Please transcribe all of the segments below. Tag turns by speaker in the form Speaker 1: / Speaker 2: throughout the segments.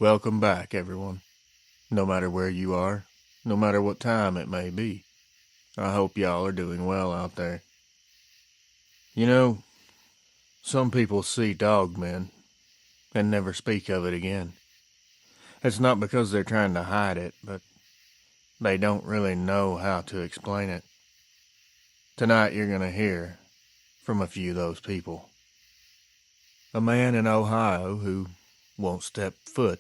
Speaker 1: Welcome back, everyone. No matter where you are, no matter what time it may be, I hope y'all are doing well out there. You know, some people see dogmen and never speak of it again. It's not because they're trying to hide it, but they don't really know how to explain it. Tonight you're going to hear from a few of those people. A man in Ohio who won't step foot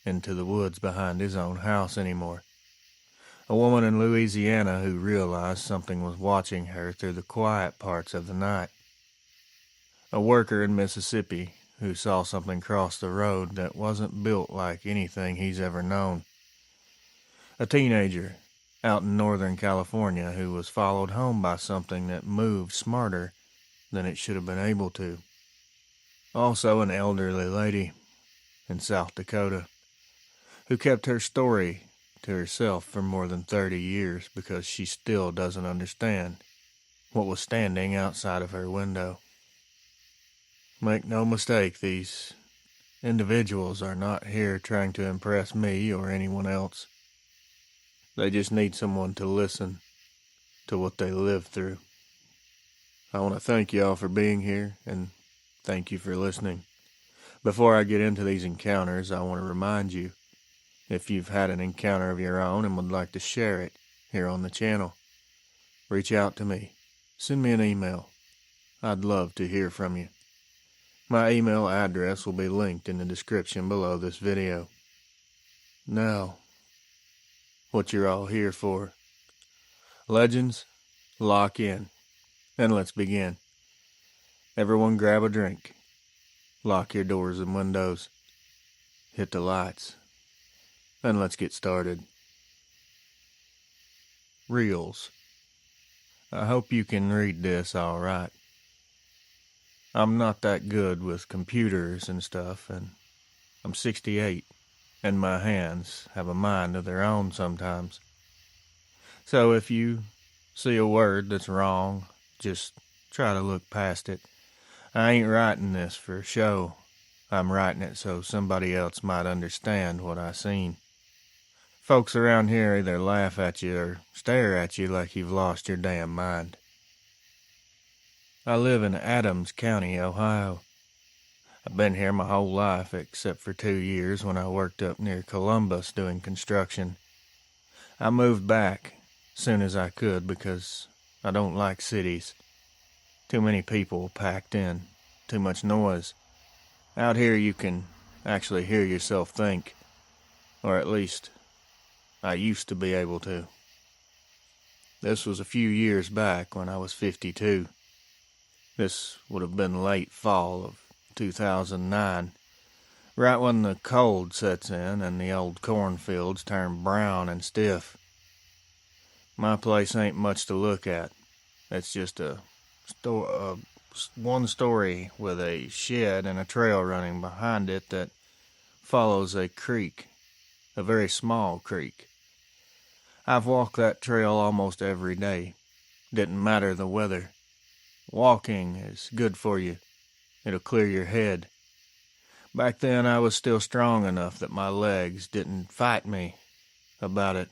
Speaker 1: into the woods behind his own house anymore. A woman in Louisiana who realized something was watching her through the quiet parts of the night. A worker in Mississippi who saw something cross the road that wasn't built like anything he's ever known. A teenager out in Northern California who was followed home by something that moved smarter than it should have been able to. Also an elderly lady in South Dakota who kept her story to herself for more than 30 years because she still doesn't understand what was standing outside of her window. Make no mistake, these individuals are not here trying to impress me or anyone else. They just need someone to listen to what they live through. I want to thank y'all for being here, and thank you for listening. Before I get into these encounters, I want to remind you, if you've had an encounter of your own and would like to share it here on the channel, reach out to me. Send me an email. I'd love to hear from you. My email address will be linked in the description below this video. Now, what you're all here for. Legends, lock in, and let's begin. Everyone grab a drink. Lock your doors and windows. Hit the lights. And let's get started. Reels. I hope you can read this all right. I'm not that good with computers and stuff, and I'm 68, and my hands have a mind of their own sometimes. So if you see a word that's wrong, just try to look past it. I ain't writing this for show. I'm writing it so somebody else might understand what I seen. Folks around here either laugh at you or stare at you like you've lost your damn mind. I live in Adams County, Ohio. I've been here my whole life except for 2 years when I worked up near Columbus doing construction. I moved back soon as I could because I don't like cities. Too many people packed in, too much noise. Out here you can actually hear yourself think, or at least I used to be able to. This was a few years back when I was 52. This would have been late fall of 2009, right when the cold sets in and the old cornfields turn brown and stiff. My place ain't much to look at. It's just one story with a shed and a trail running behind it that follows a creek, a very small creek. I've walked that trail almost every day. Didn't matter the weather. Walking is good for you. It'll clear your head. Back then I was still strong enough that my legs didn't fight me about it.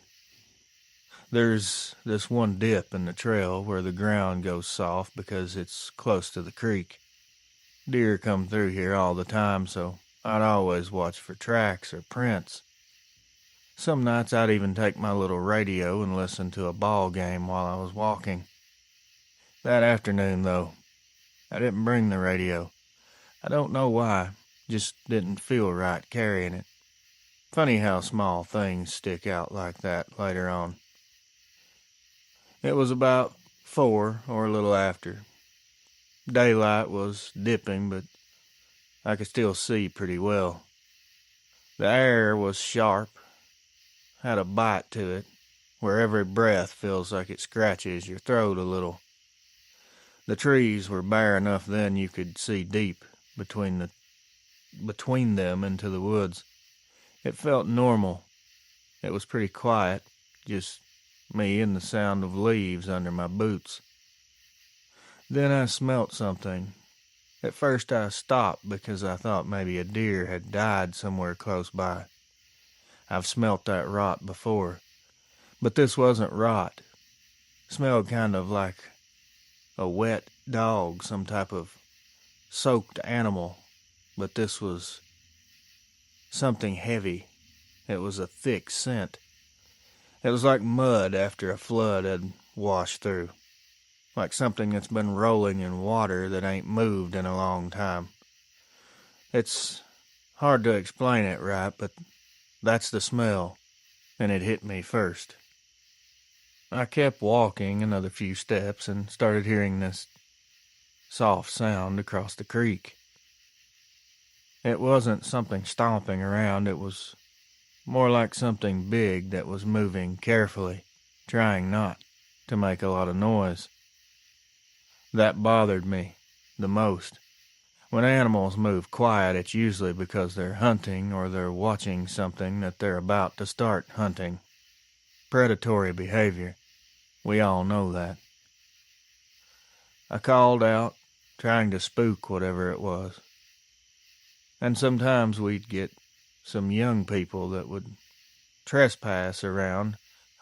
Speaker 1: There's this one dip in the trail where the ground goes soft because it's close to the creek. Deer come through here all the time, so I'd always watch for tracks or prints. Some nights I'd even take my little radio and listen to a ball game while I was walking. That afternoon, though, I didn't bring the radio. I don't know why, just didn't feel right carrying it. Funny how small things stick out like that later on. It was about 4 or a little after. Daylight was dipping, but I could still see pretty well. The air was sharp, had a bite to it, where every breath feels like it scratches your throat a little. The trees were bare enough then you could see deep between them into the woods. It felt normal. It was pretty quiet, just me and the sound of leaves under my boots. Then I smelt something. At first I stopped because I thought maybe a deer had died somewhere close by. I've smelt that rot before, but this wasn't rot. Smelled kind of like a wet dog, some type of soaked animal, but this was something heavy. It was a thick scent. It was like mud after a flood had washed through, like something that's been rolling in water that ain't moved in a long time. It's hard to explain it right, but that's the smell, and it hit me first. I kept walking another few steps and started hearing this soft sound across the creek. It wasn't something stomping around, it was more like something big that was moving carefully, trying not to make a lot of noise. That bothered me the most. When animals move quiet, it's usually because they're hunting or they're watching something that they're about to start hunting. Predatory behavior. We all know that. I called out, trying to spook whatever it was. And sometimes we'd get some young people that would trespass around,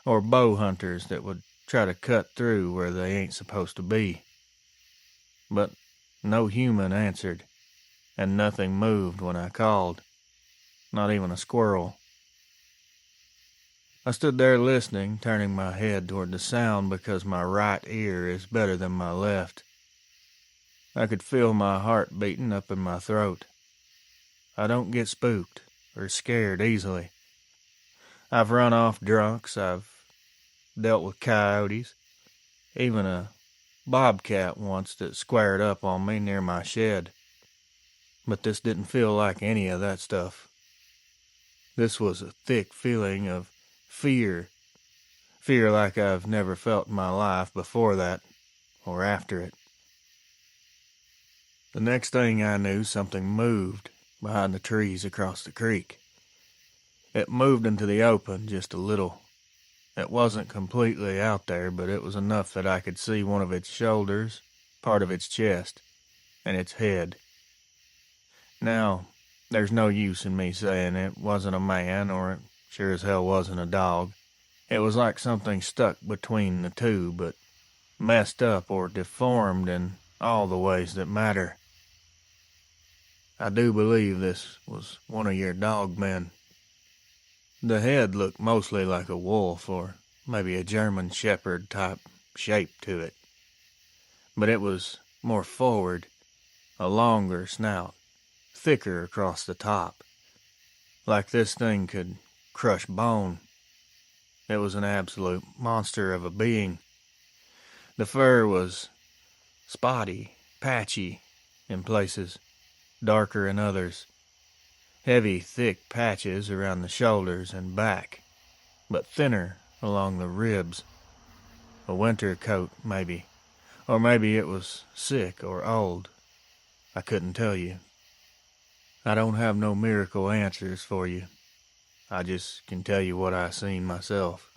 Speaker 1: or bow hunters that would try to cut through where they ain't supposed to be. But no human answered, and nothing moved when I called. Not even a squirrel. I stood there listening, turning my head toward the sound because my right ear is better than my left. I could feel my heart beating up in my throat. I don't get spooked or scared easily. I've run off drunks, I've dealt with coyotes, even a bobcat once that squared up on me near my shed. But this didn't feel like any of that stuff. This was a thick feeling of fear. Fear like I've never felt in my life before that, or after it. The next thing I knew, something moved behind the trees across the creek. It moved into the open just a little. It wasn't completely out there, but it was enough that I could see one of its shoulders, part of its chest, and its head. Now, there's no use in me saying it wasn't a man, or it sure as hell wasn't a dog. It was like something stuck between the two, but messed up or deformed in all the ways that matter. I do believe this was one of your dog men. The head looked mostly like a wolf, or maybe a German shepherd type shape to it. But it was more forward, a longer snout, thicker across the top. Like this thing could crush bone. It was an absolute monster of a being. The fur was spotty, patchy in places, darker in others. Heavy, thick patches around the shoulders and back, but thinner along the ribs. A winter coat, maybe. Or maybe it was sick or old. I couldn't tell you. I don't have no miracle answers for you. I just can tell you what I seen myself.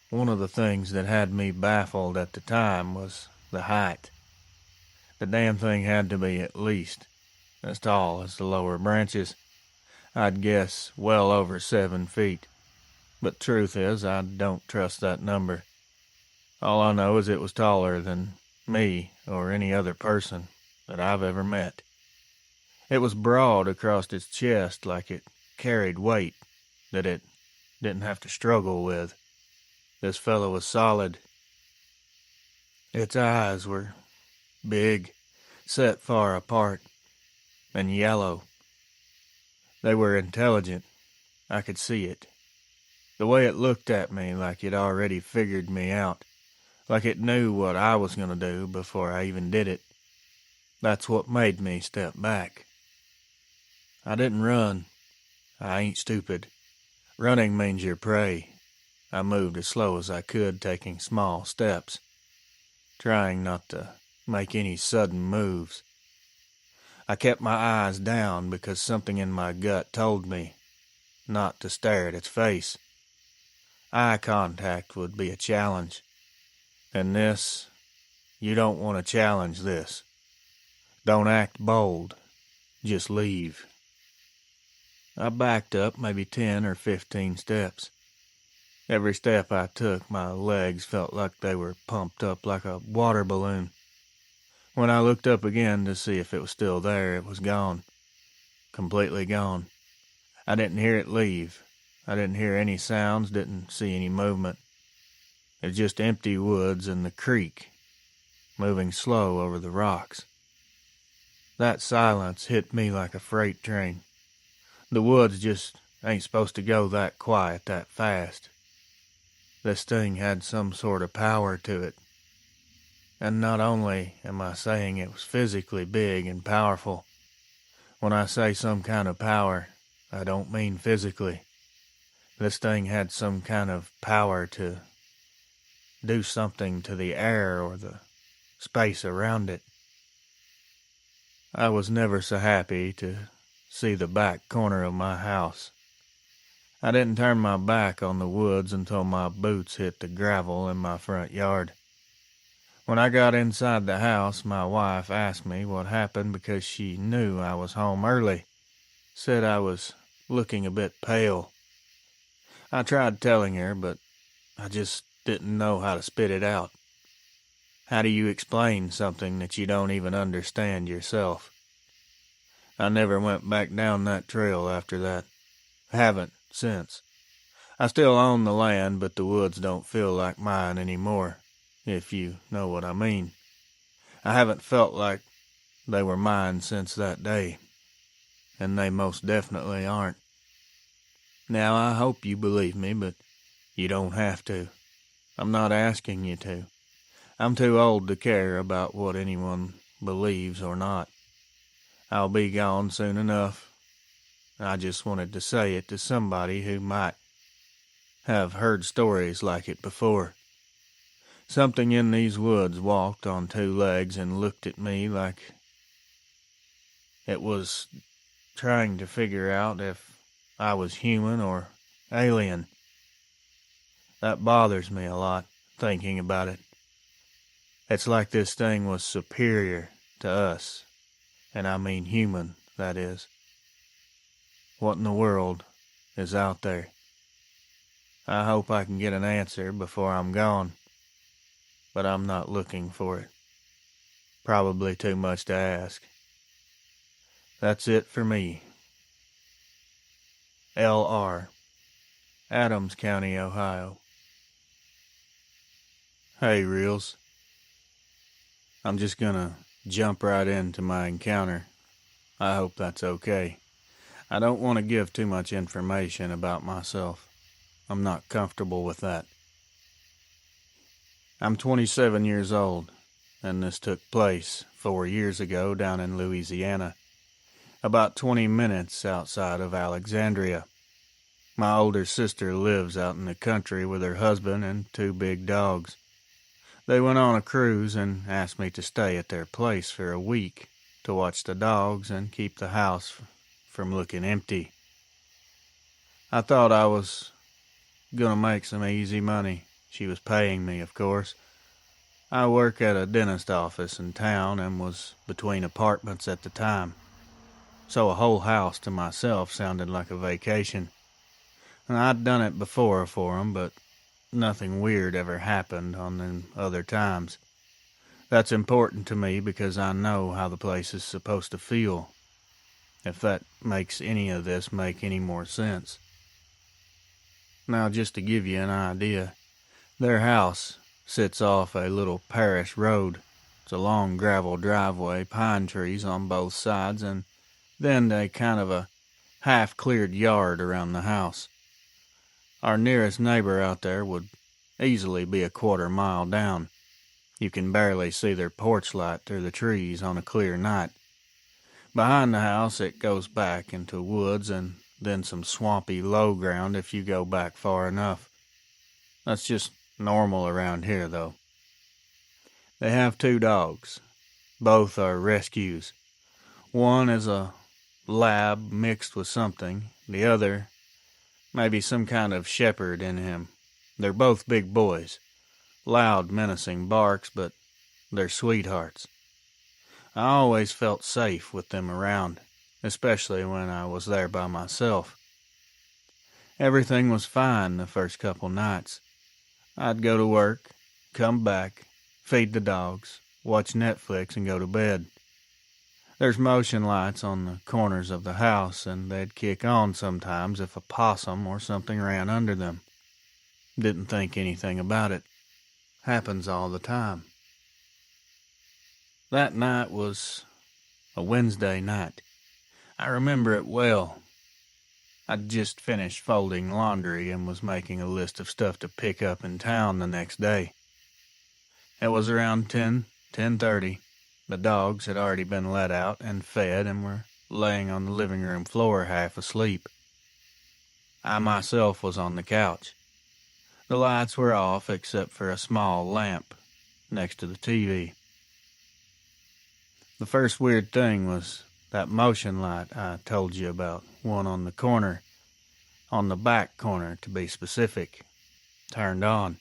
Speaker 1: One of the things that had me baffled at the time was the height. The damn thing had to be at least as tall as the lower branches. I'd guess well over 7 feet. But truth is, I don't trust that number. All I know is it was taller than me or any other person that I've ever met. It was broad across its chest like it carried weight that it didn't have to struggle with. This fellow was solid. Its eyes were big, set far apart, and yellow. They were intelligent. I could see it. The way it looked at me like it already figured me out, like it knew what I was going to do before I even did it. That's what made me step back. I didn't run. I ain't stupid. Running means you're prey. I moved as slow as I could, taking small steps, trying not to make any sudden moves. I kept my eyes down because something in my gut told me not to stare at its face. Eye contact would be a challenge. And this, you don't want to challenge this. Don't act bold. Just leave. I backed up maybe 10 or 15 steps. Every step I took, my legs felt like they were pumped up like a water balloon. When I looked up again to see if it was still there, it was gone. Completely gone. I didn't hear it leave. I didn't hear any sounds, didn't see any movement. It was just empty woods and the creek, moving slow over the rocks. That silence hit me like a freight train. The woods just ain't supposed to go that quiet that fast. This thing had some sort of power to it. And not only am I saying it was physically big and powerful. When I say some kind of power, I don't mean physically. This thing had some kind of power to do something to the air or the space around it. I was never so happy to see the back corner of my house. I didn't turn my back on the woods until my boots hit the gravel in my front yard. When I got inside the house, my wife asked me what happened because she knew I was home early. Said I was looking a bit pale. I tried telling her, but I just didn't know how to spit it out. How do you explain something that you don't even understand yourself? I never went back down that trail after that. Haven't since. I still own the land, but the woods don't feel like mine anymore, if you know what I mean. I haven't felt like they were mine since that day, and they most definitely aren't. Now, I hope you believe me, but you don't have to. I'm not asking you to. I'm too old to care about what anyone believes or not. I'll be gone soon enough. I just wanted to say it to somebody who might have heard stories like it before. Something in these woods walked on two legs and looked at me like it was trying to figure out if I was human or alien. That bothers me a lot, thinking about it. It's like this thing was superior to us, and I mean human, that is. What in the world is out there? I hope I can get an answer before I'm gone, but I'm not looking for it. Probably too much to ask. That's it for me. L.R. Adams County, Ohio. Hey, Reels. I'm just gonna jump right into my encounter. I hope that's okay. I don't want to give too much information about myself. I'm not comfortable with that. I'm 27 years old, and this took place 4 years ago down in Louisiana, about 20 minutes outside of Alexandria. My older sister lives out in the country with her husband and two big dogs. They went on a cruise and asked me to stay at their place for a week to watch the dogs and keep the house from looking empty. I thought I was gonna make some easy money. She was paying me, of course. I work at a dentist office in town and was between apartments at the time, so a whole house to myself sounded like a vacation. And I'd done it before for 'em, but nothing weird ever happened on them other times. That's important to me because I know how the place is supposed to feel, if that makes any of this make any more sense. Now, just to give you an idea, their house sits off a little parish road. It's a long gravel driveway, pine trees on both sides, and then a kind of a half-cleared yard around the house. Our nearest neighbor out there would easily be a quarter-mile down. You can barely see their porch light through the trees on a clear night. Behind the house it goes back into woods and then some swampy low ground if you go back far enough. That's just normal around here, though. They have two dogs. Both are rescues. One is a lab mixed with something. The other, maybe some kind of shepherd in him. They're both big boys. Loud, menacing barks, but they're sweethearts. I always felt safe with them around, especially when I was there by myself. Everything was fine the first couple nights. I'd go to work, come back, feed the dogs, watch Netflix, and go to bed. There's motion lights on the corners of the house, and they'd kick on sometimes if a possum or something ran under them. Didn't think anything about it. Happens all the time. That night was a Wednesday night. I remember it well. I'd just finished folding laundry and was making a list of stuff to pick up in town the next day. It was around 10:30. The dogs had already been let out and fed and were laying on the living room floor half asleep. I myself was on the couch. The lights were off except for a small lamp next to the TV. The first weird thing was that motion light I told you about, one on the corner, on the back corner to be specific, turned on.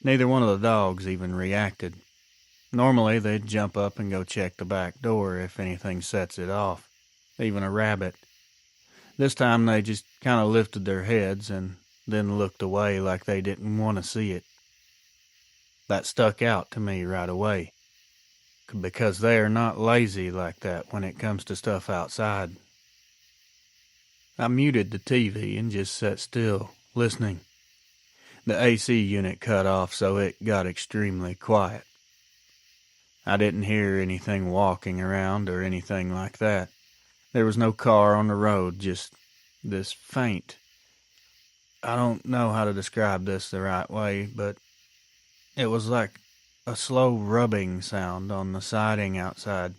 Speaker 1: Neither one of the dogs even reacted. Normally they'd jump up and go check the back door if anything sets it off, even a rabbit. This time they just kind of lifted their heads and then looked away like they didn't want to see it. That stuck out to me right away, because they are not lazy like that when it comes to stuff outside. I muted the TV and just sat still, listening. The AC unit cut off, so it got extremely quiet. I didn't hear anything walking around or anything like that. There was no car on the road, just this faint. I don't know how to describe this the right way, but it was like a slow rubbing sound on the siding outside.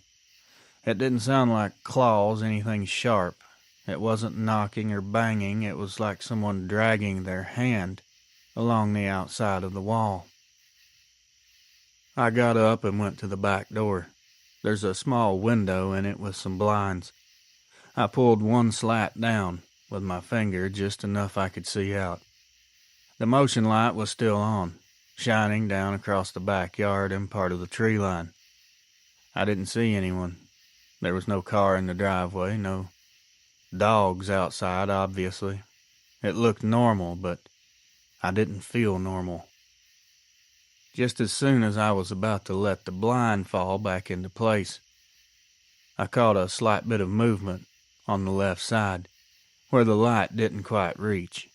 Speaker 1: It didn't sound like claws, anything sharp. It wasn't knocking or banging. It was like someone dragging their hand along the outside of the wall. I got up and went to the back door. There's a small window in it with some blinds. I pulled one slat down with my finger, just enough I could see out. The motion light was still on, shining down across the backyard and part of the tree line. I didn't see anyone. There was no car in the driveway, no dogs outside, obviously. It looked normal, but I didn't feel normal. Just as soon as I was about to let the blind fall back into place, I caught a slight bit of movement on the left side, where the light didn't quite reach.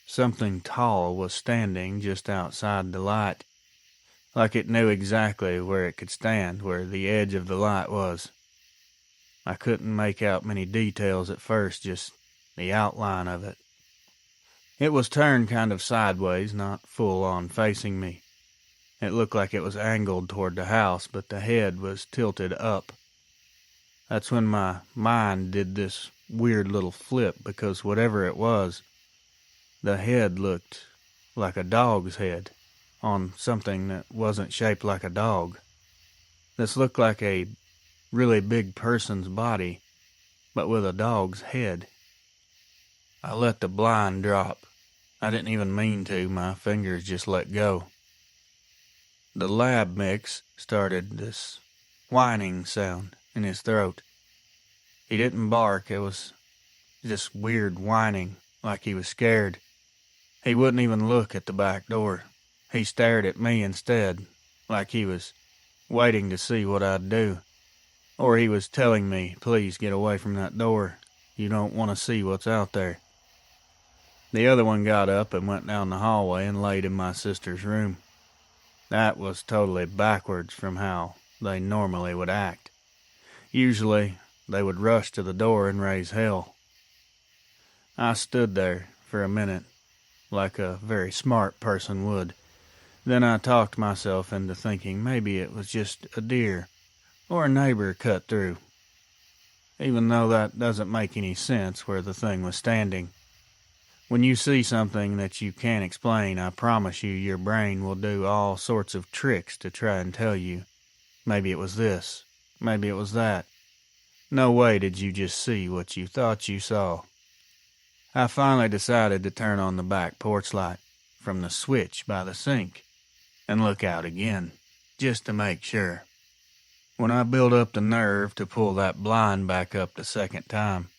Speaker 1: Something tall was standing just outside the light, like it knew exactly where it could stand, where the edge of the light was. I couldn't make out many details at first, just the outline of it. It was turned kind of sideways, not full on facing me. It looked like it was angled toward the house, but the head was tilted up. That's when my mind did this weird little flip, because whatever it was, the head looked like a dog's head on something that wasn't shaped like a dog. This looked like a really big person's body, but with a dog's head. I let the blind drop. I didn't even mean to. My fingers just let go. The lab mix started this whining sound in his throat. He didn't bark. It was just weird whining, like he was scared. He wouldn't even look at the back door. He stared at me instead, like he was waiting to see what I'd do. Or he was telling me, please get away from that door. You don't want to see what's out there. The other one got up and went down the hallway and laid in my sister's room. That was totally backwards from how they normally would act. Usually, they would rush to the door and raise hell. I stood there for a minute, like a very smart person would. Then I talked myself into thinking maybe it was just a deer or a neighbor cut through, even though that doesn't make any sense where the thing was standing. When you see something that you can't explain, I promise you your brain will do all sorts of tricks to try and tell you, maybe it was this, maybe it was that. No way did you just see what you thought you saw. I finally decided to turn on the back porch light from the switch by the sink and look out again, just to make sure.
Speaker 2: when I built up the nerve to pull that blind back up the second time,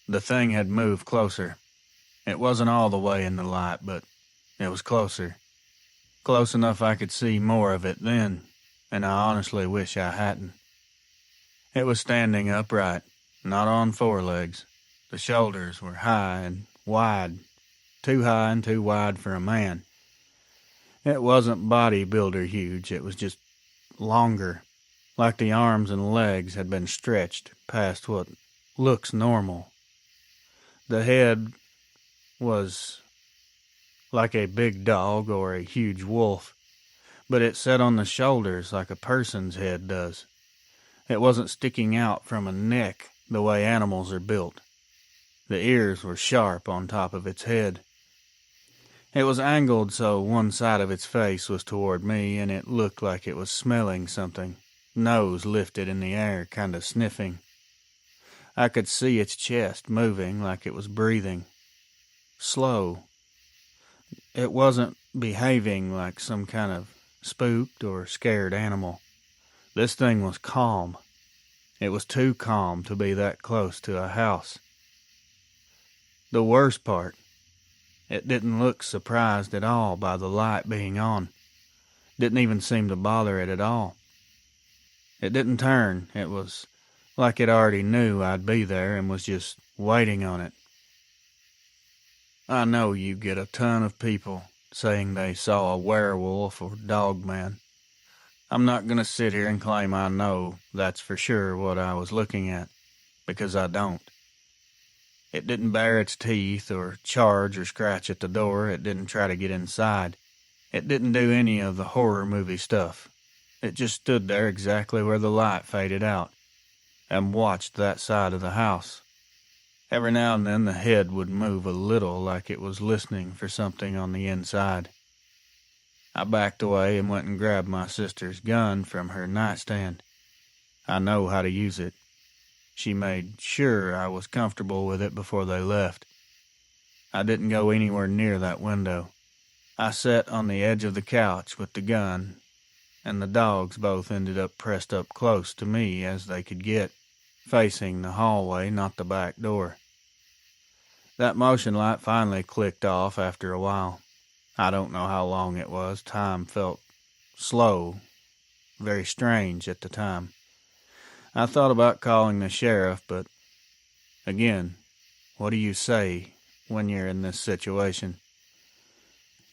Speaker 2: the thing had moved closer. It wasn't all the way in the light, but it was closer. Close enough I could see more of it then, and I honestly wish I hadn't. It was standing upright, not on four legs. The shoulders were high and wide, too high and too wide for a man. It wasn't bodybuilder huge, it was just longer, like the arms and legs had been stretched past what looks normal. The head was like a big dog or a huge wolf, but it sat on the shoulders like a person's head does. It wasn't sticking out from a neck the way animals are built. The ears were sharp on top of its head. It was angled so one side of its face was toward me, and it looked like it was smelling something, nose lifted in the air, kind of sniffing. I could see its chest moving like it was breathing. Slow. It wasn't behaving like some kind of spooked or scared animal. This thing was calm. It was too calm to be that close to a house. The worst part, it didn't look surprised at all by the light being on. Didn't even seem to bother it at all. It didn't turn. It was like it already knew I'd be there and was just waiting on it. I know you get a ton of people saying they saw a werewolf or dogman. I'm not going to sit here and claim I know that's for sure what I was looking at, because I don't. It didn't bare its teeth or charge or scratch at the door. It didn't try to get inside. It didn't do any of the horror movie stuff. It just stood there exactly where the light faded out and watched that side of the house. Every now and then the head would move a little like it was listening for something on the inside. I backed away and went and grabbed my sister's gun from her nightstand. I know how to use it. She made sure I was comfortable with it before they left. I didn't go anywhere near that window. I sat on the edge of the couch with the gun, and the dogs both ended up pressed up close to me as they could get, facing the hallway, not the back door. That motion light finally clicked off after a while. I don't know how long it was. Time felt slow, very strange at the time. I thought about calling the sheriff, but again, what do you say when you're in this situation?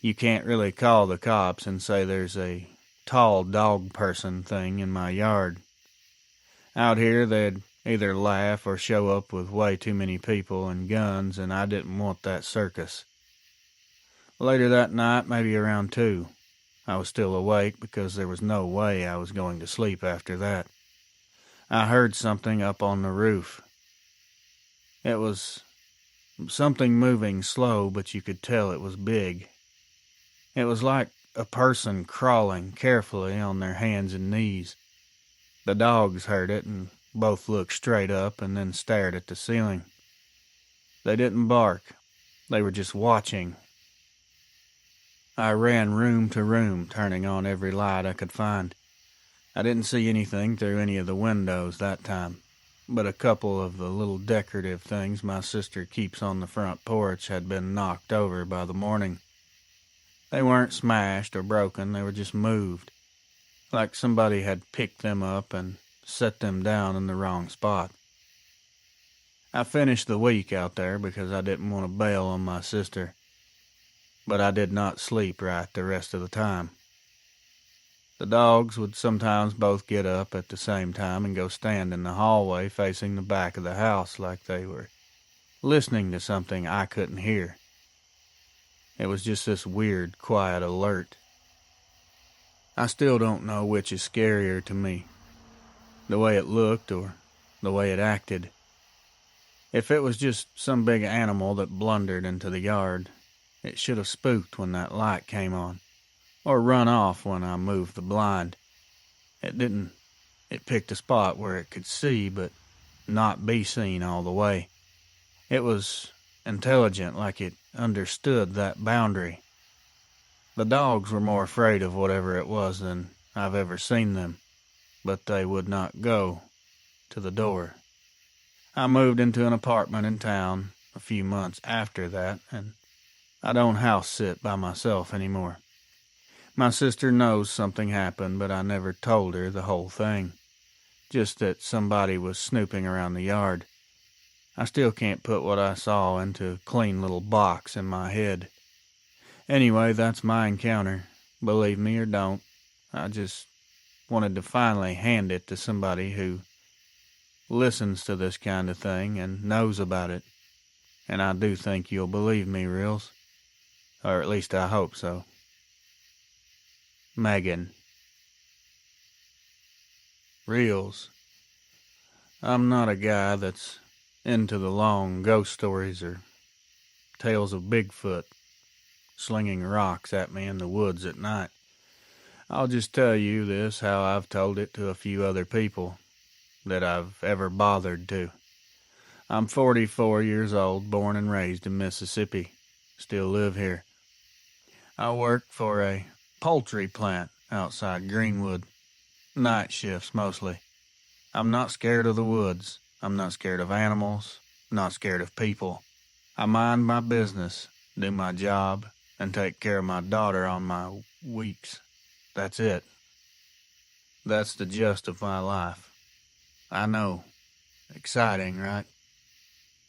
Speaker 2: You can't really call the cops and say there's a tall dog person thing in my yard. Out here, they'd either laugh or show up with way too many people and guns, and I didn't want that circus. Later that night, maybe around 2, I was still awake because there was no way I was going to sleep after that. I heard something up on the roof. It was something moving slow, but you could tell it was big. It was like a person crawling carefully on their hands and knees. The dogs heard it and both looked straight up and then stared at the ceiling. They didn't bark. They were just watching. I ran room to room, turning on every light I could find. I didn't see anything through any of the windows that time, but a couple of the little decorative things my sister keeps on the front porch had been knocked over by the morning. They weren't smashed or broken, they were just moved, like somebody had picked them up and set them down in the wrong spot. I finished the week out there because I didn't want to bail on my sister, but I did not sleep right the rest of the time. The dogs would sometimes both get up at the same time and go stand in the hallway facing the back of the house like they were listening to something I couldn't hear. It was just this weird, quiet alert. I still don't know which is scarier to me, the way it looked or the way it acted. If it was just some big animal that blundered into the yard, it should have spooked when that light came on, or run off when I moved the blind. It didn't. It picked a spot where it could see, but not be seen all the way. It was intelligent, like it understood that boundary. The dogs were more afraid of whatever it was than I've ever seen them, but they would not go to the door. I moved into an apartment in town a few months after that, and I don't house sit by myself anymore. My sister knows something happened, but I never told her the whole thing. Just that somebody was snooping around the yard. I still can't put what I saw into a clean little box in my head. Anyway, that's my encounter. Believe me or don't, I just wanted to finally hand it to somebody who listens to this kind of thing and knows about it. And I do think you'll believe me, Reels. Or at least I hope so. Megan. Reels. I'm not a guy that's into the long ghost stories or tales of Bigfoot slinging rocks at me in the woods at night. I'll just tell you this how I've told it to a few other people that I've ever bothered to. I'm 44 years old, born and raised in Mississippi. Still live here. I work for a poultry plant outside Greenwood. Night shifts mostly. I'm not scared of the woods. I'm not scared of animals. Not scared of people. I mind my business, do my job, and take care of my daughter on my weeks. That's it. That's the gist of my life. I know. Exciting, right?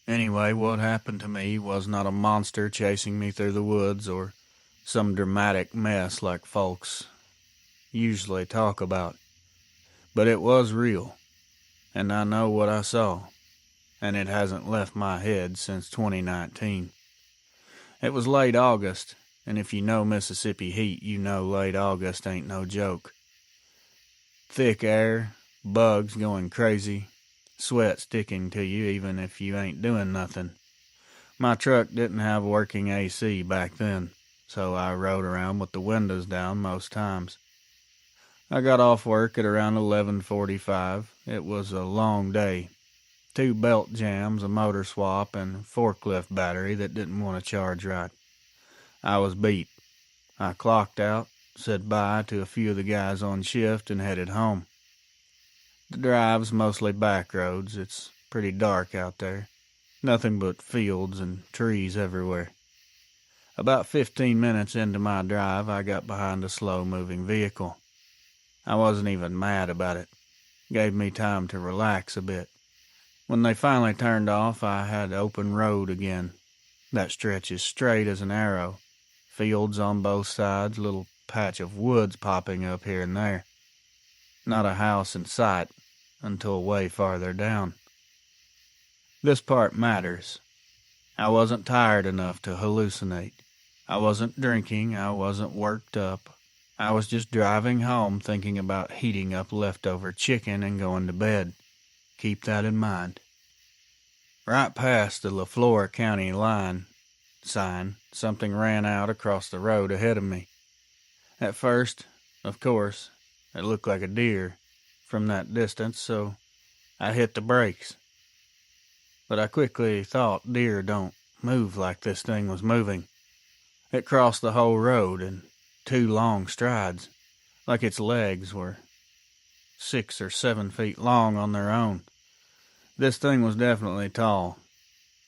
Speaker 2: Anyway, what happened to me was not a monster chasing me through the woods or some dramatic mess like folks usually talk about. But it was real, and I know what I saw, and it hasn't left my head since 2019. It was late August, and if you know Mississippi heat, you know late August ain't no joke. Thick air, bugs going crazy, sweat sticking to you even if you ain't doing nothing. My truck didn't have working AC back then, so I rode around with the windows down most times. I got off work at around 11:45. It was a long day. 2 belt jams, a motor swap, and a forklift battery that didn't want to charge right. I was beat. I clocked out, said bye to a few of the guys on shift, and headed home. The drive's mostly back roads. It's pretty dark out there. Nothing but fields and trees everywhere. About 15 minutes into my drive, I got behind a slow-moving vehicle. I wasn't even mad about it. Gave me time to relax a bit. When they finally turned off, I had open road again. That stretches straight as an arrow. Fields on both sides, little patch of woods popping up here and there. Not a house in sight until way farther down. This part matters. I wasn't tired enough to hallucinate. I wasn't drinking. I wasn't worked up. I was just driving home thinking about heating up leftover chicken and going to bed. Keep that in mind. Right past the LaFleur County line sign, something ran out across the road ahead of me. At first, of course, it looked like a deer from that distance, so I hit the brakes. But I quickly thought deer don't move like this thing was moving. It crossed the whole road in 2 long strides, like its legs were 6 or 7 feet long on their own. This thing was definitely tall.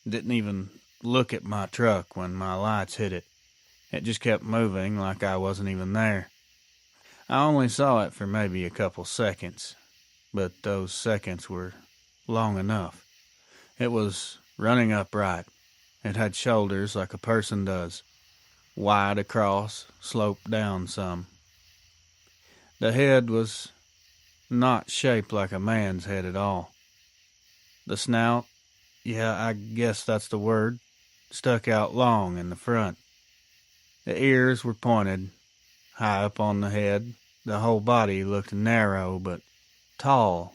Speaker 2: Didn't even look at my truck when my lights hit it. It just kept moving like I wasn't even there. I only saw it for maybe a couple seconds, but those seconds were long enough. It was running upright. It had shoulders like a person does, wide across, sloped down some. The head was not shaped like a man's head at all. The snout, yeah, I guess that's the word, stuck out long in the front. The ears were pointed, high up on the head. The whole body looked narrow but tall,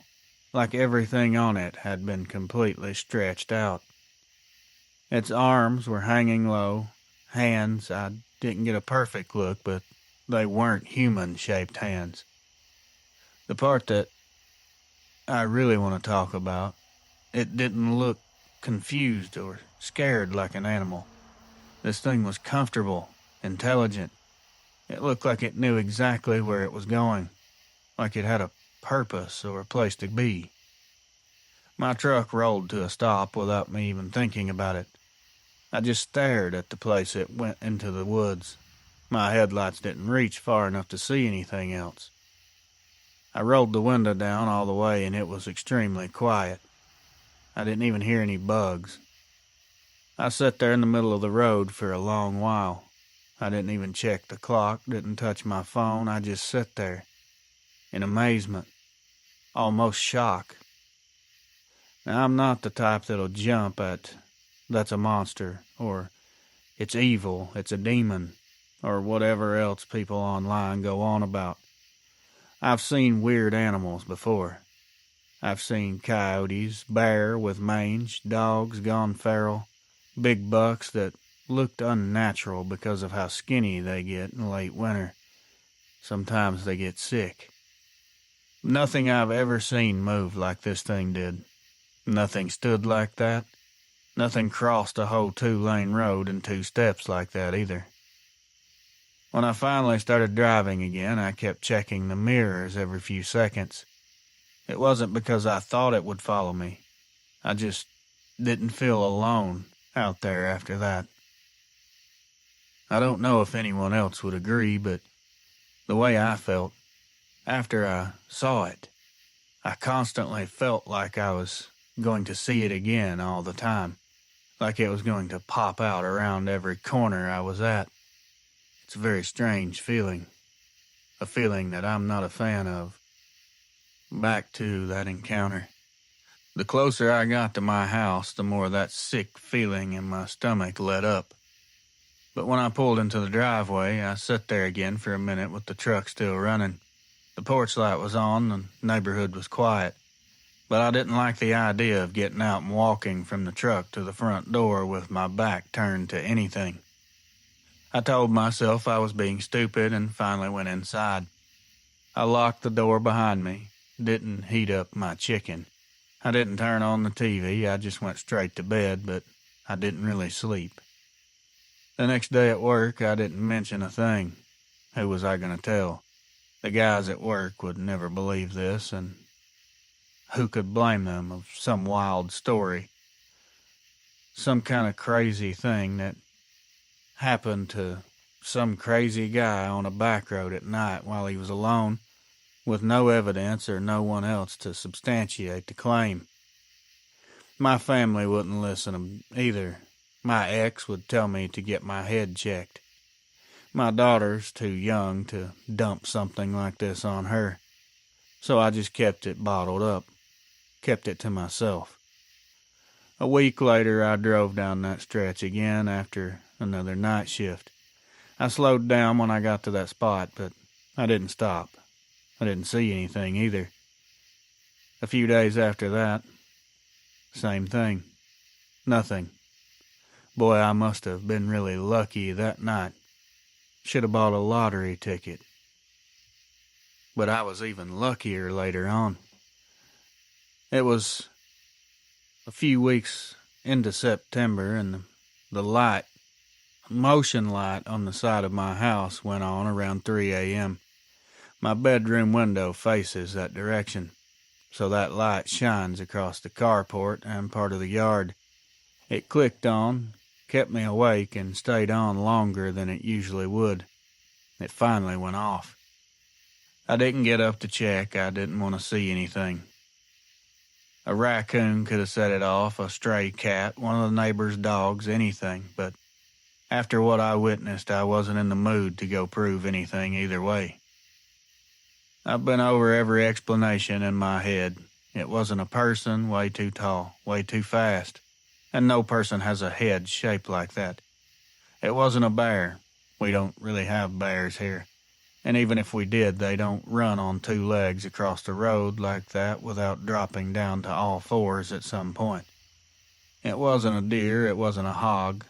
Speaker 2: like everything on it had been completely stretched out. Its arms were hanging low. Hands, I didn't get a perfect look, but they weren't human-shaped hands. The part that I really want to talk about, it didn't look confused or scared like an animal. This thing was comfortable, intelligent. It looked like it knew exactly where it was going, like it had a purpose or a place to be. My truck rolled to a stop without me even thinking about it. I just stared at the place it went into the woods. My headlights didn't reach far enough to see anything else. I rolled the window down all the way and it was extremely quiet. I didn't even hear any bugs. I sat there in the middle of the road for a long while. I didn't even check the clock, didn't touch my phone. I just sat there in amazement, almost shock. Now, I'm not the type that'll jump at, "That's a monster," or "It's evil, it's a demon," or whatever else people online go on about. I've seen weird animals before. I've seen coyotes, bear with mange, dogs gone feral, big bucks that looked unnatural because of how skinny they get in late winter. Sometimes they get sick. Nothing I've ever seen moved like this thing did. Nothing stood like that. Nothing crossed a whole 2-lane road in 2 steps like that either. When I finally started driving again, I kept checking the mirrors every few seconds. It wasn't because I thought it would follow me. I just didn't feel alone out there after that. I don't know if anyone else would agree, but the way I felt after I saw it, I constantly felt like I was going to see it again all the time, like it was going to pop out around every corner I was at. It's a very strange feeling, a feeling that I'm not a fan of. Back to that encounter. The closer I got to my house, the more that sick feeling in my stomach let up. But when I pulled into the driveway, I sat there again for a minute with the truck still running. The porch light was on, the neighborhood was quiet. But I didn't like the idea of getting out and walking from the truck to the front door with my back turned to anything. I told myself I was being stupid and finally went inside. I locked the door behind me, didn't heat up my chicken. I didn't turn on the TV, I just went straight to bed, but I didn't really sleep. The next day at work, I didn't mention a thing. Who was I going to tell? The guys at work would never believe this, and who could blame them of some wild story? Some kind of crazy thing that happened to some crazy guy on a back road at night while he was alone, with no evidence or no one else to substantiate the claim. My family wouldn't listen either. My ex would tell me to get my head checked. My daughter's too young to dump something like this on her, so I just kept it bottled up, kept it to myself. A week later, I drove down that stretch again after another night shift. I slowed down when I got to that spot, but I didn't stop. I didn't see anything either. A few days after that, same thing. Nothing. Boy, I must have been really lucky that night. Should have bought a lottery ticket. But I was even luckier later on. It was a few weeks into September, and the motion light on the side of my house went on around 3 a.m. My bedroom window faces that direction, so that light shines across the carport and part of the yard. It clicked on, kept me awake, and stayed on longer than it usually would. It finally went off. I didn't get up to check. I didn't want to see anything. A raccoon could have set it off, a stray cat, one of the neighbor's dogs, anything, but after what I witnessed, I wasn't in the mood to go prove anything either way. I've been over every explanation in my head. It wasn't a person, way too tall, way too fast, and no person has a head shaped like that. It wasn't a bear. We don't really have bears here. And even if we did, they don't run on 2 legs across the road like that without dropping down to all 4s at some point. It wasn't a deer, it wasn't a hog.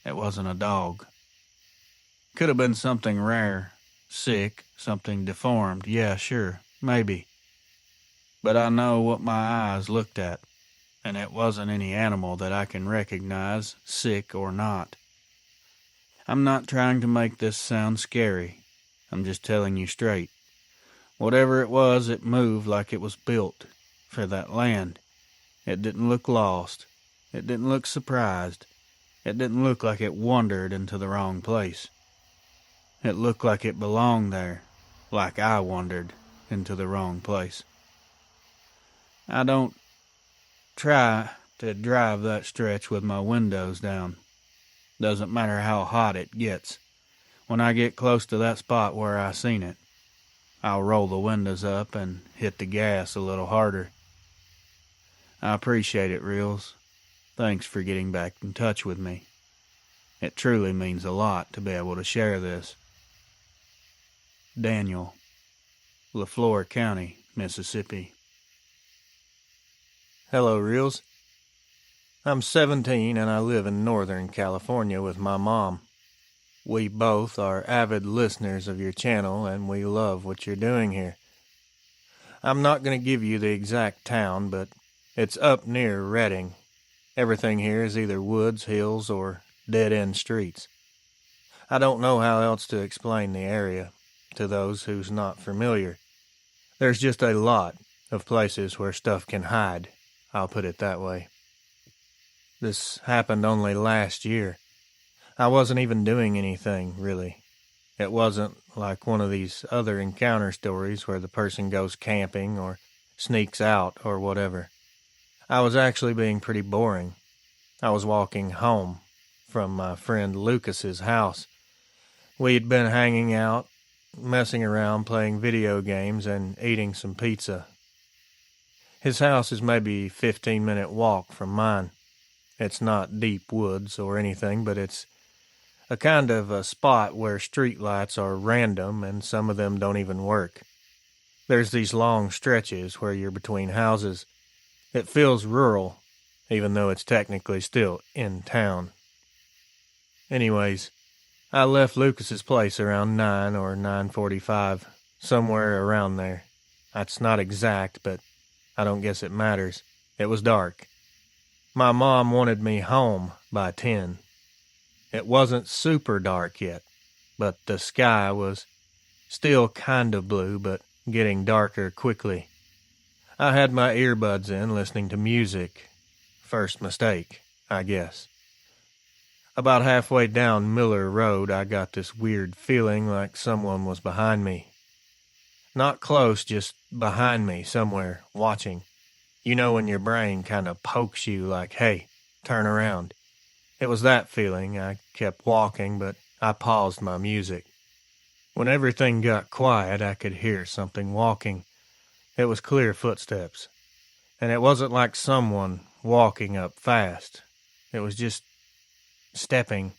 Speaker 2: It wasn't a dog. Could have been something rare, sick, something deformed. Yeah, sure, maybe. But I know what my eyes looked at, and it wasn't any animal that I can recognize, sick or not. I'm not trying to make this sound scary. I'm just telling you straight. Whatever it was, it moved like it was built for that land. It didn't look lost. It didn't look surprised. It didn't look like it wandered into the wrong place. It looked like it belonged there, like I wandered into the wrong place. I don't try to drive that stretch with my windows down. Doesn't matter how hot it gets. When I get close to that spot where I seen it, I'll roll the windows up and hit the gas a little harder. I appreciate it, Reels. Thanks for getting back in touch with me. It truly means a lot to be able to share this. Daniel, LaFleur County, Mississippi.
Speaker 1: Hello, Reels. I'm 17 and I live in Northern California with my mom. We both are avid listeners of your channel and we love what you're doing here. I'm not going to give you the exact town, but it's up near Redding. Everything here is either woods, hills, or dead-end streets. I don't know how else to explain the area to those who's not familiar. There's just a lot of places where stuff can hide, I'll put it that way. This happened only last year. I wasn't even doing anything, really. It wasn't like one of these other encounter stories where the person goes camping or sneaks out or whatever. I was actually being pretty boring. I was walking home from my friend Lucas's house. We'd been hanging out, messing around, playing video games, and eating some pizza. His house is maybe a 15-minute walk from mine. It's not deep woods or anything, but it's a kind of a spot where streetlights are random and some of them don't even work. There's these long stretches where you're between houses. It feels rural, even though it's technically still in town. Anyways, I left Lucas's place around 9 or 9:45, somewhere around there. That's not exact, but I don't guess it matters. It was dark. My mom wanted me home by 10. It wasn't super dark yet, but the sky was still kind of blue, but getting darker quickly. I had my earbuds in, listening to music. First mistake, I guess. About halfway down Miller Road, I got this weird feeling like someone was behind me. Not close, just behind me somewhere, watching. You know when your brain kind of pokes you like, hey, turn around. It was that feeling. I kept walking, but I paused my music. When everything got quiet, I could hear something walking. It was clear footsteps. And it wasn't like someone walking up fast. It was just stepping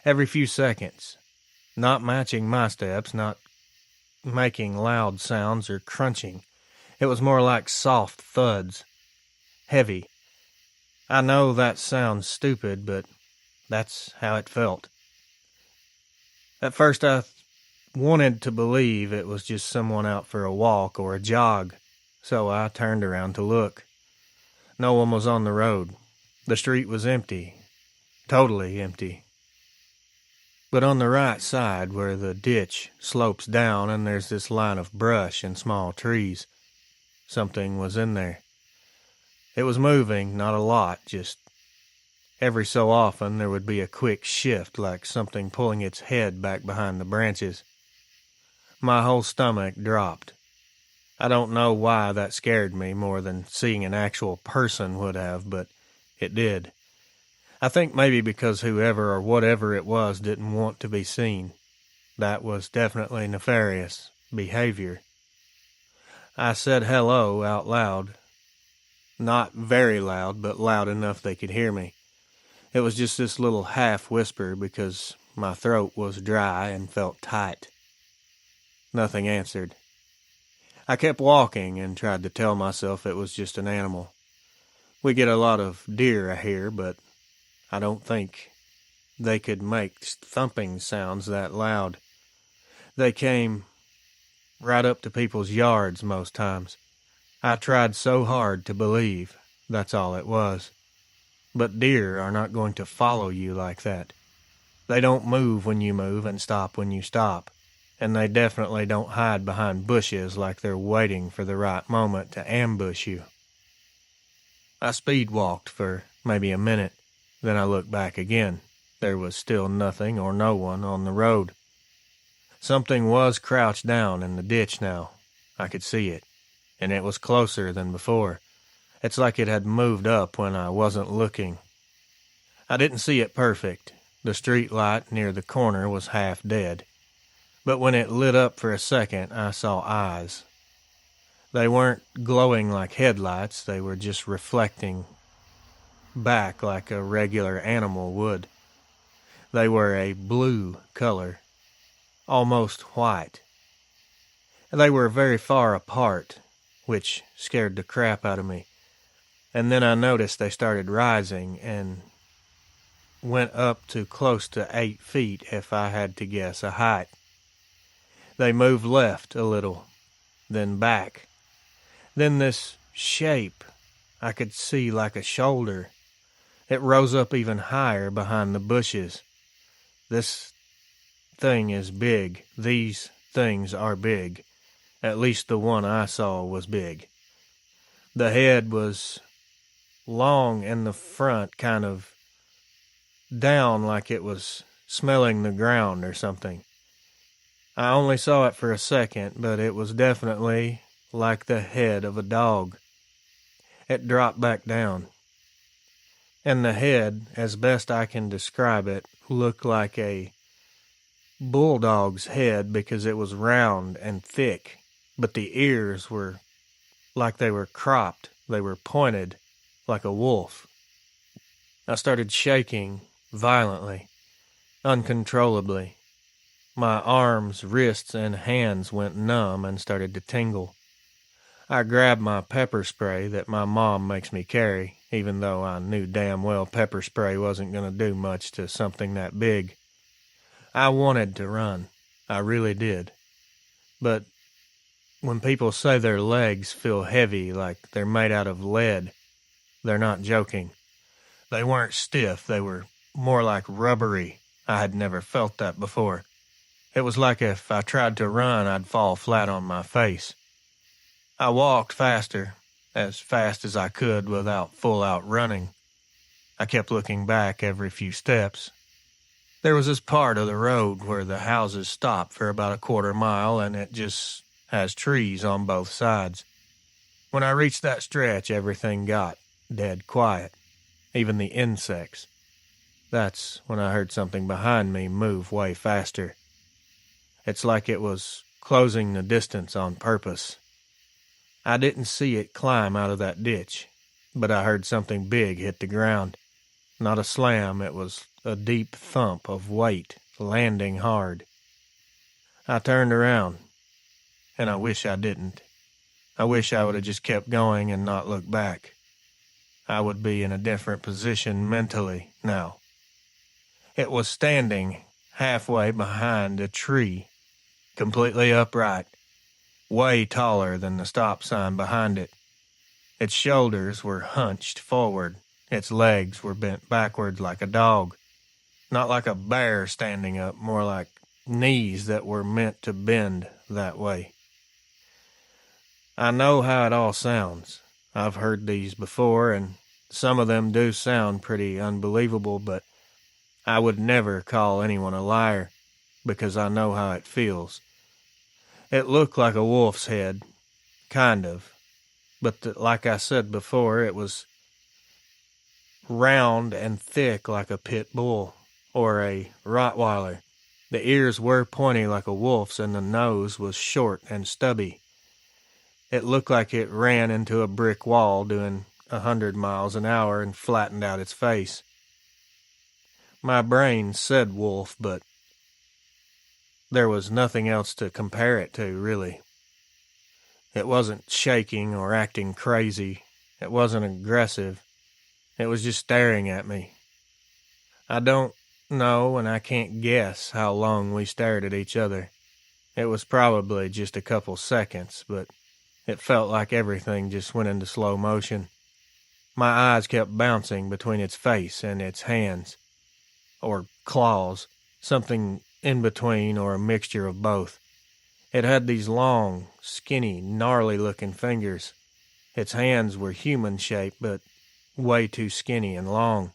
Speaker 1: every few seconds. Not matching my steps, not making loud sounds or crunching. It was more like soft thuds. Heavy. I know that sounds stupid, but that's how it felt. At first I wanted to believe it was just someone out for a walk or a jog, so I turned around to look. No one was on the road. The street was empty. Totally empty. But on the right side, where the ditch slopes down and there's this line of brush and small trees, something was in there. It was moving, not a lot, just every so often there would be a quick shift like something pulling its head back behind the branches. My whole stomach dropped. I don't know why that scared me more than seeing an actual person would have, but it did. I think maybe because whoever or whatever it was didn't want to be seen. That was definitely nefarious behavior. I said hello out loud. Not very loud, but loud enough they could hear me. It was just this little half whisper because my throat was dry and felt tight. Nothing answered. I kept walking and tried to tell myself it was just an animal. We get a lot of deer here, but I don't think they could make thumping sounds that loud. They came right up to people's yards most times. I tried so hard to believe that's all it was. But deer are not going to follow you like that. They don't move when you move and stop when you stop. and they definitely don't hide behind bushes like they're waiting for the right moment to ambush you. I speed walked for maybe a minute, then I looked back again. There was still nothing or no one on the road. Something was crouched down in the ditch now. I could see it, and it was closer than before. It's like it had moved up when I wasn't looking. I didn't see it perfect. The street light near the corner was half dead. But when it lit up for a second, I saw eyes. They weren't glowing like headlights, they were just reflecting back like a regular animal would. They were a blue color, almost white. They were very far apart, which scared the crap out of me. And then I noticed they started rising and went up to close to 8 feet if I had to guess a height. They moved left a little, then back. Then this shape I could see like a shoulder. It rose up even higher behind the bushes. This thing is big. These things are big. At least the one I saw was big. The head was long in the front, kind of down like it was smelling the ground or something. I only saw it for a second, but it was definitely like the head of a dog. It dropped back down. And the head, as best I can describe it, looked like a bulldog's head because it was round and thick, but the ears were like they were cropped. They were pointed like a wolf. I started shaking violently, uncontrollably. My arms, wrists, and hands went numb and started to tingle. I grabbed my pepper spray that my mom makes me carry, even though I knew damn well pepper spray wasn't going to do much to something that big. I wanted to run. I really did. But when people say their legs feel heavy like they're made out of lead, they're not joking. They weren't stiff. They were more like rubbery. I had never felt that before. It was like if I tried to run, I'd fall flat on my face. I walked faster, as fast as I could without full-out running. I kept looking back every few steps. There was this part of the road where the houses stop for about a quarter mile, and it just has trees on both sides. When I reached that stretch, everything got dead quiet, even the insects. That's when I heard something behind me move way faster. It's like it was closing the distance on purpose. I didn't see it climb out of that ditch, but I heard something big hit the ground. Not a slam, it was a deep thump of weight landing hard. I turned around, and I wish I didn't. I wish I would have just kept going and not looked back. I would be in a different position mentally now. It was standing halfway behind a tree, completely upright, way taller than the stop sign behind it. Its shoulders were hunched forward. Its legs were bent backward like a dog. Not like a bear standing up, more like knees that were meant to bend that way. I know how it all sounds. I've heard these before, and some of them do sound pretty unbelievable, but I would never call anyone a liar, because I know how it feels. It looked like a wolf's head, kind of, but like I said before, it was round and thick like a pit bull or a Rottweiler. The ears were pointy like a wolf's, and the nose was short and stubby. It looked like it ran into a brick wall doing 100 miles an hour and flattened out its face. My brain said wolf, but there was nothing else to compare it to, really. It wasn't shaking or acting crazy. It wasn't aggressive. It was just staring at me. I don't know, and I can't guess how long we stared at each other. It was probably just a couple seconds, but it felt like everything just went into slow motion. My eyes kept bouncing between its face and its hands, or claws, something in between or a mixture of both. It had these long, skinny, gnarly-looking fingers. Its hands were human-shaped, but way too skinny and long.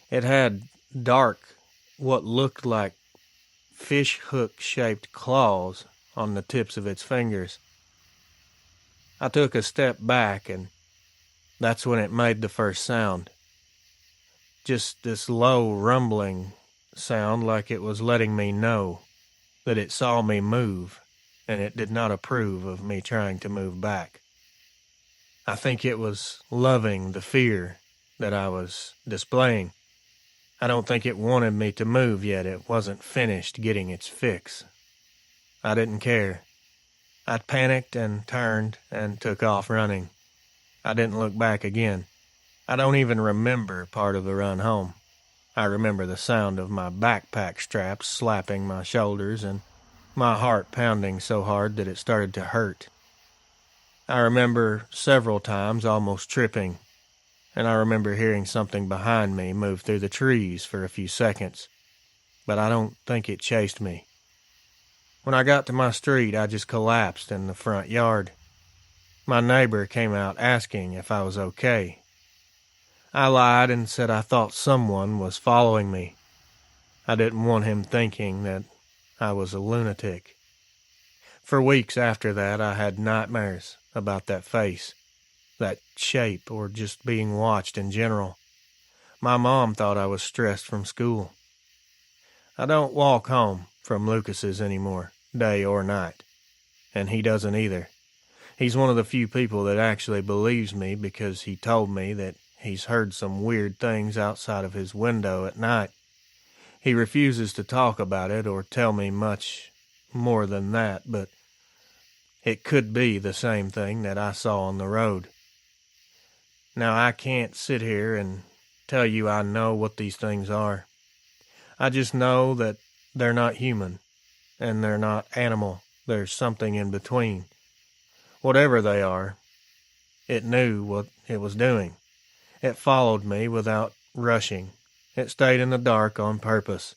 Speaker 1: It had dark, what looked like fish hook-shaped claws on the tips of its fingers. I took a step back, and that's when it made the first sound. Just this low rumbling sound, like it was letting me know that it saw me move, and it did not approve of me trying to move back. I think it was loving the fear that I was displaying. I don't think it wanted me to move yet. It wasn't finished getting its fix. I didn't care. I panicked and turned and took off running. I didn't look back again. I don't even remember part of the run home. I remember the sound of my backpack straps slapping my shoulders and my heart pounding so hard that it started to hurt. I remember several times almost tripping, and I remember hearing something behind me move through the trees for a few seconds, but I don't think it chased me. When I got to my street, I just collapsed in the front yard. My neighbor came out asking if I was okay. I lied and said I thought someone was following me. I didn't want him thinking that I was a lunatic. For weeks after that, I had nightmares about that face, that shape, or just being watched in general. My mom thought I was stressed from school. I don't walk home from Lucas's anymore, day or night, and he doesn't either. He's one of the few people that actually believes me because he told me that he's heard some weird things outside of his window at night. He refuses to talk about it or tell me much more than that, but it could be the same thing that I saw on the road. Now, I can't sit here and tell you I know what these things are. I just know that they're not human, and they're not animal. There's something in between. Whatever they are, it knew what it was doing. It followed me without rushing. It stayed in the dark on purpose.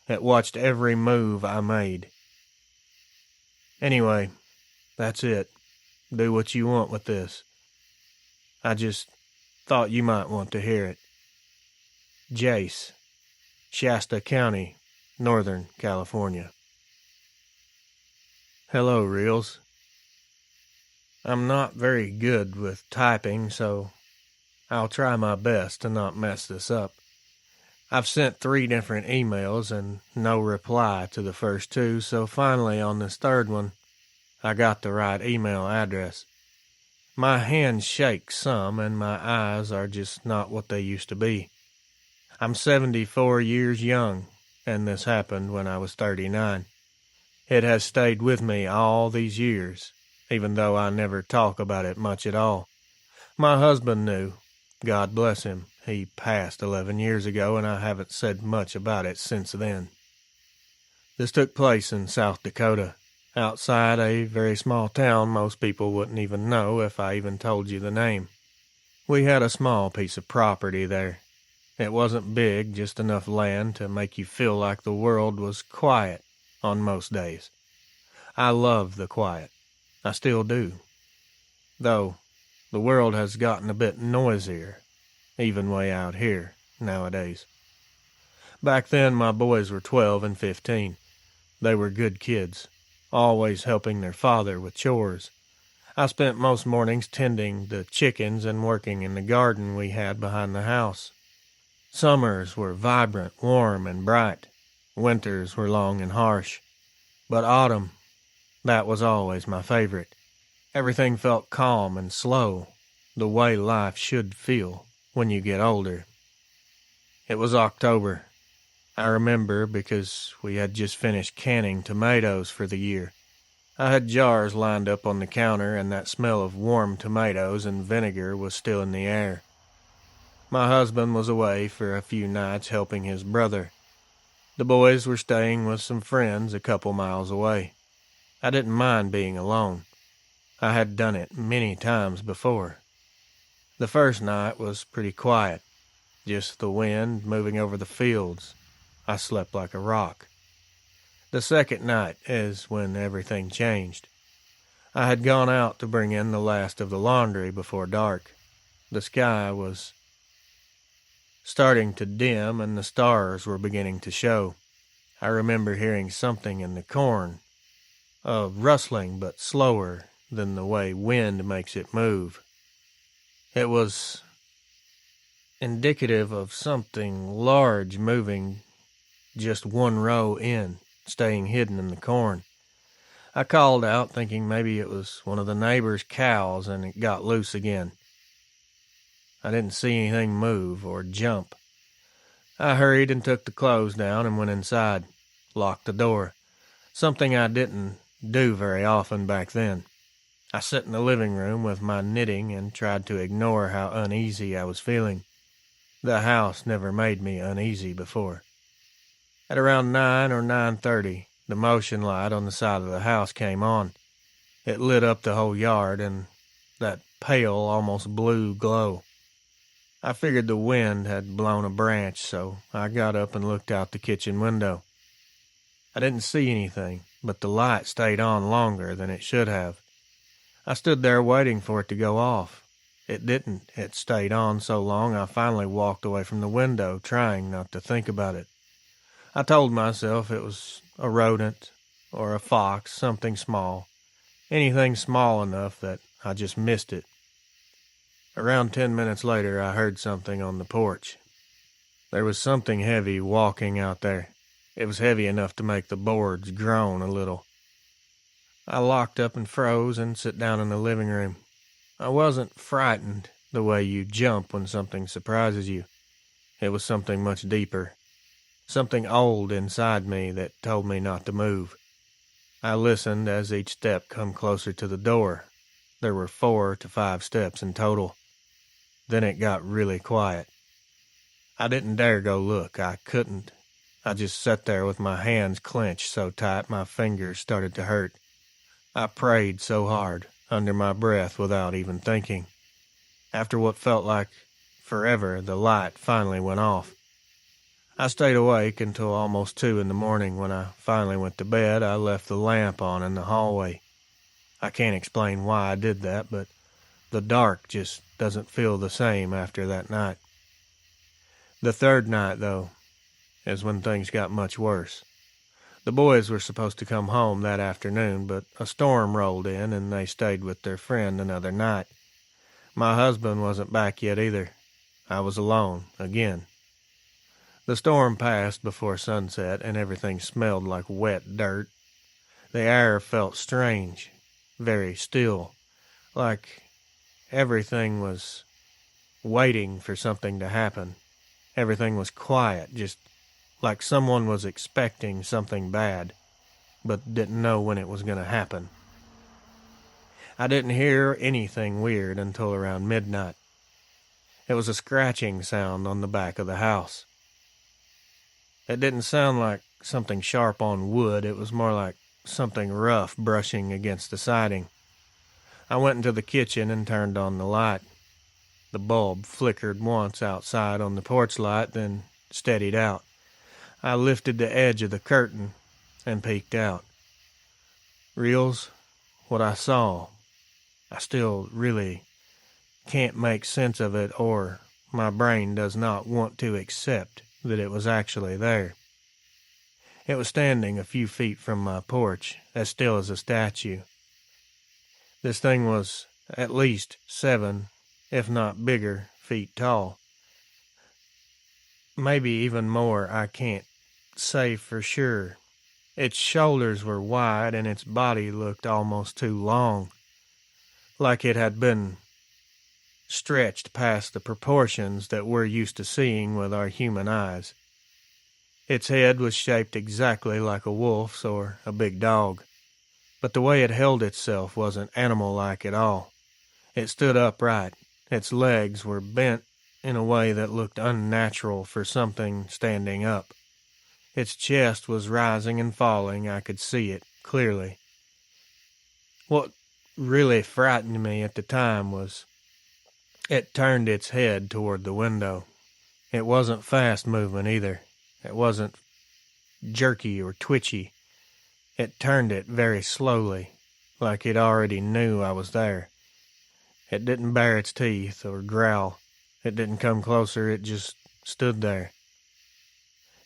Speaker 1: It watched every move I made. Anyway, that's it. Do what you want with this. I just thought you might want to hear it. Jace, Shasta County, Northern California. Hello, Reels. I'm not very good with typing, so I'll try my best to not mess this up. I've sent 3 different emails and no reply to the first 2, so finally on this third one, I got the right email address. My hands shake some and my eyes are just not what they used to be. I'm 74 years young, and this happened when I was 39. It has stayed with me all these years, even though I never talk about it much at all. My husband knew. God bless him. He passed 11 years ago, and I haven't said much about it since then. This took place in South Dakota, outside a very small town most people wouldn't even know if I even told you the name. We had a small piece of property there. It wasn't big, just enough land to make you feel like the world was quiet on most days. I love the quiet. I still do. Though, the world has gotten a bit noisier, even way out here, nowadays. Back then, my boys were 12 and 15. They were good kids, always helping their father with chores. I spent most mornings tending the chickens and working in the garden we had behind the house. Summers were vibrant, warm, and bright. Winters were long and harsh. But autumn, that was always my favorite. Everything felt calm and slow, the way life should feel when you get older. It was October. I remember because we had just finished canning tomatoes for the year. I had jars lined up on the counter, and that smell of warm tomatoes and vinegar was still in the air. My husband was away for a few nights helping his brother. The boys were staying with some friends a couple miles away. I didn't mind being alone. I had done it many times before. The first night was pretty quiet, just the wind moving over the fields. I slept like a rock. The second night is when everything changed. I had gone out to bring in the last of the laundry before dark. The sky was starting to dim and the stars were beginning to show. I remember hearing something in the corn, a rustling but slower than the way wind makes it move. It was indicative of something large moving just one row in, staying hidden in the corn. I called out, thinking maybe it was one of the neighbors' cows and it got loose again. I didn't see anything move or jump. I hurried and took the clothes down and went inside, locked the door, something I didn't do very often back then. I sat in the living room with my knitting and tried to ignore how uneasy I was feeling. The house never made me uneasy before. At around 9 or 9:30, the motion light on the side of the house came on. It lit up the whole yard in that pale, almost blue glow. I figured the wind had blown a branch, so I got up and looked out the kitchen window. I didn't see anything, but the light stayed on longer than it should have. I stood there waiting for it to go off. It didn't. It stayed on so long I finally walked away from the window, trying not to think about it. I told myself it was a rodent or a fox, something small, anything small enough that I just missed it. Around 10 minutes later, I heard something on the porch. There was something heavy walking out there. It was heavy enough to make the boards groan a little. I locked up and froze and sat down in the living room. I wasn't frightened the way you jump when something surprises you. It was something much deeper. Something old inside me that told me not to move. I listened as each step come closer to the door. There were 4 to 5 steps in total. Then it got really quiet. I didn't dare go look. I couldn't. I just sat there with my hands clenched so tight my fingers started to hurt. I prayed so hard, under my breath without even thinking. After what felt like forever, the light finally went off. I stayed awake until almost 2 in the morning. When I finally went to bed, I left the lamp on in the hallway. I can't explain why I did that, but the dark just doesn't feel the same after that night. The third night, though, is when things got much worse. The boys were supposed to come home that afternoon, but a storm rolled in and they stayed with their friend another night. My husband wasn't back yet either. I was alone, again. The storm passed before sunset, and everything smelled like wet dirt. The air felt strange, very still, like everything was waiting for something to happen. Everything was quiet, just like someone was expecting something bad, but didn't know when it was going to happen. I didn't hear anything weird until around midnight. It was a scratching sound on the back of the house. It didn't sound like something sharp on wood. It was more like something rough brushing against the siding. I went into the kitchen and turned on the light. The bulb flickered once outside on the porch light, then steadied out. I lifted the edge of the curtain and peeked out. Reels, what I saw, I still really can't make sense of it, or my brain does not want to accept that it was actually there. It was standing a few feet from my porch, as still as a statue. This thing was at least 7, if not bigger, feet tall. Maybe even more, I can't say for sure. Its shoulders were wide and its body looked almost too long, like it had been stretched past the proportions that we're used to seeing with our human eyes. Its head was shaped exactly like a wolf's or a big dog, but the way it held itself wasn't animal-like at all. It stood upright. Its legs were bent in a way that looked unnatural for something standing up. Its chest was rising and falling. I could see it clearly. What really frightened me at the time was it turned its head toward the window. It wasn't fast moving either. It wasn't jerky or twitchy. It turned it very slowly, like it already knew I was there. It didn't bare its teeth or growl. It didn't come closer, it just stood there.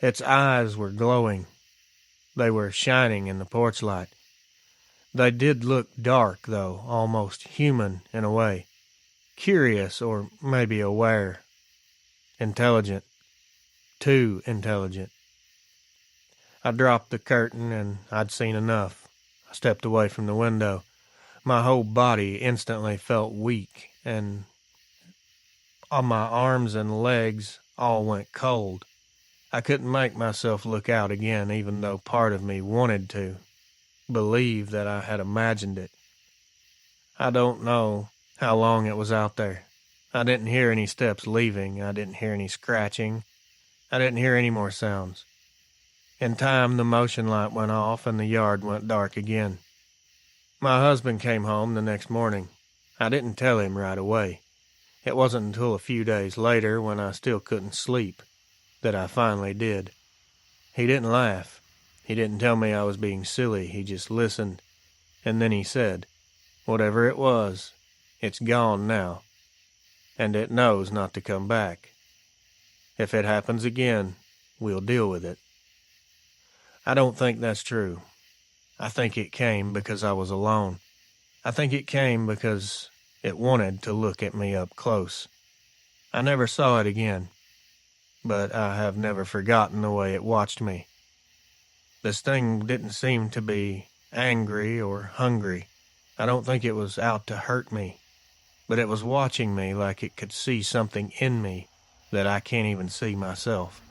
Speaker 1: Its eyes were glowing. They were shining in the porch light. They did look dark, though, almost human in a way. Curious, or maybe aware. Intelligent. Too intelligent. I dropped the curtain, and I'd seen enough. I stepped away from the window. My whole body instantly felt weak, and all my arms and legs all went cold. I couldn't make myself look out again, even though part of me wanted to, believe that I had imagined it. I don't know how long it was out there. I didn't hear any steps leaving. I didn't hear any scratching. I didn't hear any more sounds. In time, the motion light went off and the yard went dark again. My husband came home the next morning. I didn't tell him right away. It wasn't until a few days later, when I still couldn't sleep, that I finally did. He didn't laugh. He didn't tell me I was being silly. He just listened. And then he said, "Whatever it was, it's gone now. And it knows not to come back. If it happens again, we'll deal with it." I don't think that's true. I think it came because I was alone. I think it came because it wanted to look at me up close. I never saw it again, but I have never forgotten the way it watched me. This thing didn't seem to be angry or hungry. I don't think it was out to hurt me, but it was watching me like it could see something in me that I can't even see myself.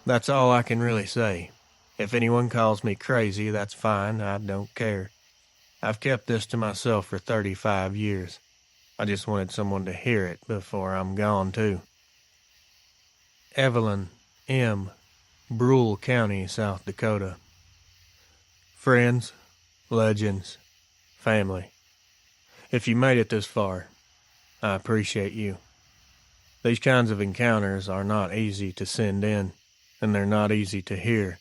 Speaker 1: That's all I can really say. If anyone calls me crazy, that's fine. I don't care. I've kept this to myself for 35 years. I just wanted someone to hear it before I'm gone, too. Evelyn M., Brule County, South Dakota. Friends, legends, family. If you made it this far, I appreciate you. These kinds of encounters are not easy to send in, and they're not easy to hear.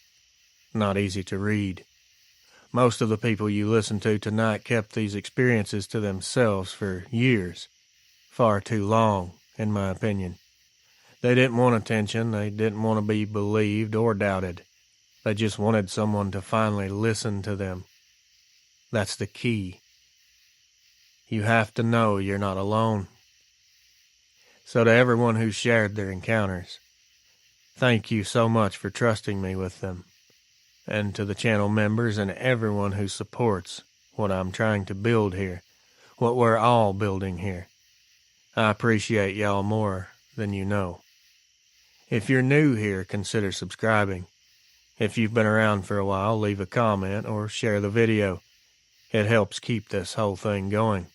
Speaker 1: Not easy to read. Most of the people you listen to tonight kept these experiences to themselves for years. Far too long, in my opinion. They didn't want attention. They didn't want to be believed or doubted. They just wanted someone to finally listen to them. That's the key. You have to know you're not alone. So to everyone who shared their encounters, thank you so much for trusting me with them. And to the channel members and everyone who supports what I'm trying to build here, what we're all building here. I appreciate y'all more than you know. If you're new here, consider subscribing. If you've been around for a while, leave a comment or share the video. It helps keep this whole thing going.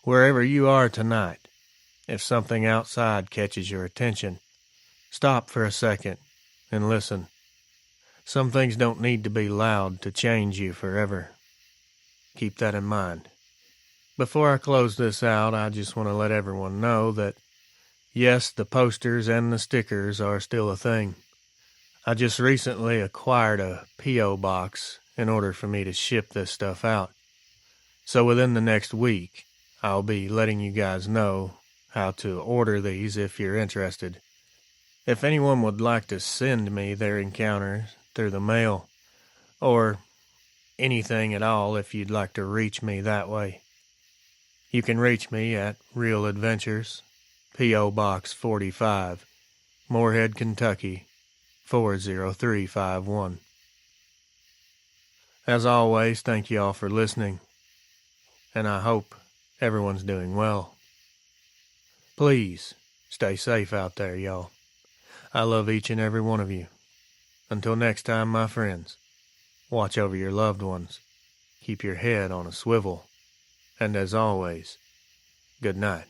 Speaker 1: Wherever you are tonight, if something outside catches your attention, stop for a second and listen. Some things don't need to be loud to change you forever. Keep that in mind. Before I close this out, I just want to let everyone know that, yes, the posters and the stickers are still a thing. I just recently acquired a P.O. box in order for me to ship this stuff out. So within the next week, I'll be letting you guys know how to order these if you're interested. If anyone would like to send me their encounters through the mail, or anything at all if you'd like to reach me that way, you can reach me at Real Adventures, P.O. Box 45, Morehead, Kentucky, 40351. As always, thank you all for listening, and I hope everyone's doing well. Please, stay safe out there, y'all. I love each and every one of you. Until next time, my friends, watch over your loved ones, keep your head on a swivel, and as always, good night.